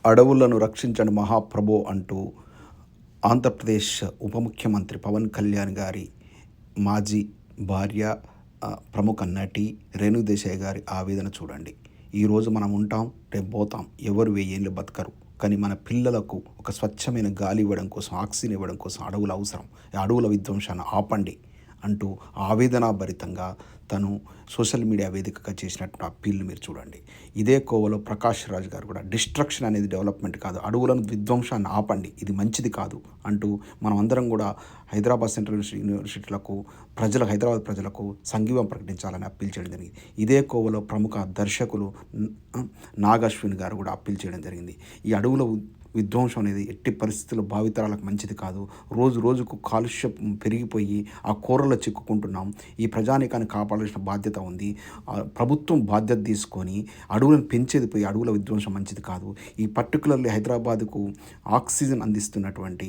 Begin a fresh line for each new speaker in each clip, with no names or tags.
అడవులను రక్షించండి మహాప్రభో అంటూ ఆంధ్రప్రదేశ్ ఉప ముఖ్యమంత్రి పవన్ కళ్యాణ్ గారి మాజీ భార్య, ప్రముఖ నటి రేణుదేశాయ్ గారి ఆవేదన చూడండి. ఈరోజు మనం ఉంటాం, రేపు పోతాం, ఎవరు 1000 ఏళ్ళు బతకరు. కానీ మన పిల్లలకు ఒక స్వచ్ఛమైన గాలి ఇవ్వడం కోసం, ఆక్సిజన్ ఇవ్వడం కోసం అడవులు అవసరం. అడవుల విధ్వంసాన్ని ఆపండి అంటూ ఆవేదనాభరితంగా తను సోషల్ మీడియా వేదికగా చేసినటువంటి అప్పీల్ని మీరు చూడండి. ఇదే కోవలో ప్రకాష్ రాజ్ గారు కూడా డిస్ట్రక్షన్ అనేది డెవలప్మెంట్ కాదు, అడవులను విధ్వంసాన్ని ఆపండి, ఇది మంచిది కాదు అంటూ మనం అందరం కూడా హైదరాబాద్ సెంట్రల్ యూనివర్సిటీలకు హైదరాబాద్ ప్రజలకు సంఘీవం ప్రకటించాలని అప్పీల్ చేయడం జరిగింది. ఇదే కోవలో ప్రముఖ దర్శకులు నాగశ్విన్ గారు కూడా అప్పీల్ చేయడం జరిగింది. ఈ అడవుల విధ్వంసం అనేది ఎట్టి పరిస్థితుల్లో భావితరాలకు మంచిది కాదు. రోజు రోజుకు కాలుష్యం పెరిగిపోయి ఆ కూరలో చిక్కుకుంటున్నాం. ఈ ప్రజానీకాన్ని కాపాడాల్సిన బాధ్యత ఉంది. ప్రభుత్వం బాధ్యత తీసుకొని అడవులను పెంచేది పోయి అడవుల విధ్వంసం మంచిది కాదు. ఈ పర్టికులర్లీ హైదరాబాద్కు ఆక్సిజన్ అందిస్తున్నటువంటి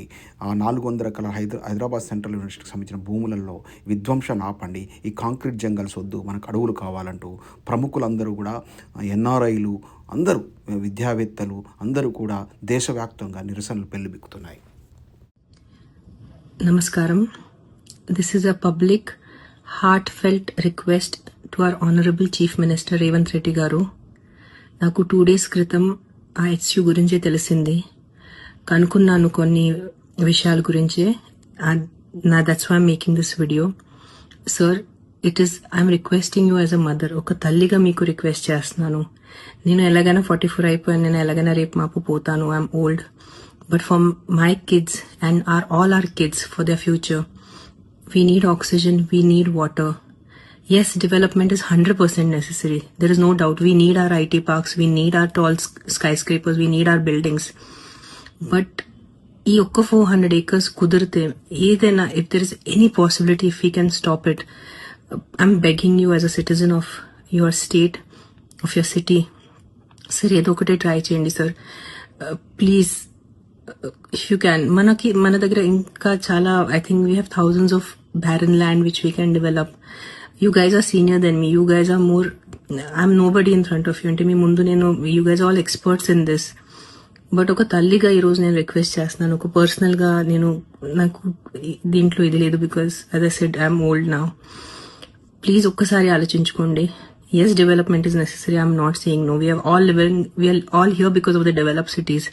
400 ఎకరాల హైదరాబాద్ సెంట్రల్ యూనివర్సిటీకి సంబంధించిన భూములలో విధ్వంసాన్ని ఆపండి. ఈ కాంక్రీట్ జంగల్స్ వద్దు, మనకు అడవులు కావాలంటూ ప్రముఖులందరూ కూడా, ఎన్ఆర్ఐలు అందరూ, విద్యావేత్తలు అందరూ కూడా దేశవ్యాప్తంగా నిరసనలు పెళ్లిబిక్కుతున్నాయి.
నమస్కారం. This is a public heartfelt request to our honourable chief minister Revanth Reddy గారు. నాకు 2 days క్రితం ఆ హెచ్యూ గురించే తెలిసింది. కనుక్కున్నాను కొన్ని విషయాల గురించే. That's why I'm making this video. Sir, I'm requesting you as a mother. ఒక తల్లిగా మీకు రిక్వెస్ట్ చేస్తున్నాను. నేను ఎలాగైనా 44 అయిపోయాను, నేను ఎలాగైనా రేపు మాపు పోతాను, I'm old. But for my kids and all our kids, for their future, we need oxygen, we need water. Yes, development is 100% necessary. There is no doubt. We need our IT parks, we need our tall skyscrapers, we need our buildings. But ఈ ఒక్క 400 acres కుదిరితే ఏదైనా, if there is any possibility, if we can stop it, I'm begging you as a citizen of your state, of your city, sir, ఏదో ఒకటే try చేయండి sir, please, if you can. మన దగ్గర ఇంకా చాలా, I think we have thousands of barren land which we can develop. You guys are senior than me, you guys are more, I'm nobody in front of you. అంటే మీ ముందు నేను, you guys are all experts in this. But ఒక తల్లిగా ఈరోజు నేను request చేస్తున్నాను. ఒక పర్సనల్గా నాకు దీంట్లో ఇది లేదు, because as I said, I'm old now. Please ఒక్కసారి ఆలోచించుకోండి. Yes, development is necessary. I'm not saying no. We are all here because of the developed cities.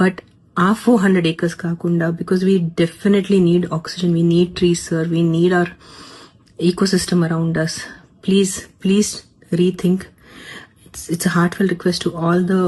But our 400 acres kakunda, because we definitely need oxygen. We need trees, sir. We need our ecosystem around us. Please rethink. It's a heartfelt request to all the